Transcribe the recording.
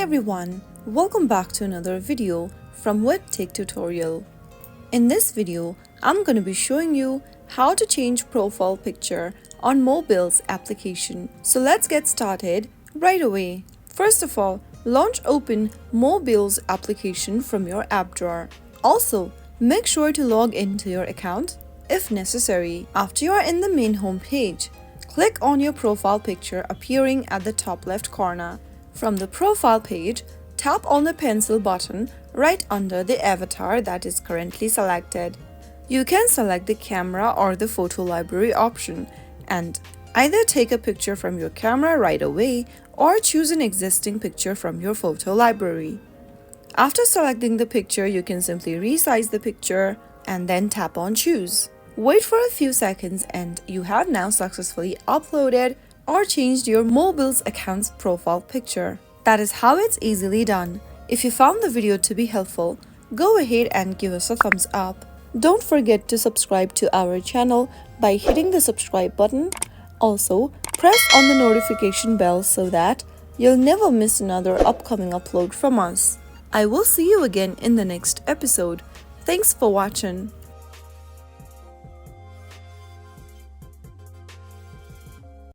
everyone, welcome back to another video from Webtech Tutorial. In this video, I'm going to be showing you how to change profile picture on Mobills application. So let's get started right away. First of all, launch open Mobills application from your app drawer. Also, make sure to log into your account if necessary. After you are in the main home page, click on your profile picture appearing at the top left corner. From the profile page, tap on the pencil button right under the avatar that is currently selected. You can select the camera or the photo library option and either take a picture from your camera right away or choose an existing picture from your photo library. After selecting the picture, you can simply resize the picture and then tap on choose. Wait for a few seconds and you have now successfully uploaded or changed your Mobills account's profile picture. That is how it's easily done. If you found the video to be helpful, go ahead and give us a thumbs up. Don't forget to subscribe to our channel by hitting the subscribe button. Also, press on the notification bell so that you'll never miss another upcoming upload from us. I will see you again in the next episode. Thanks for watching.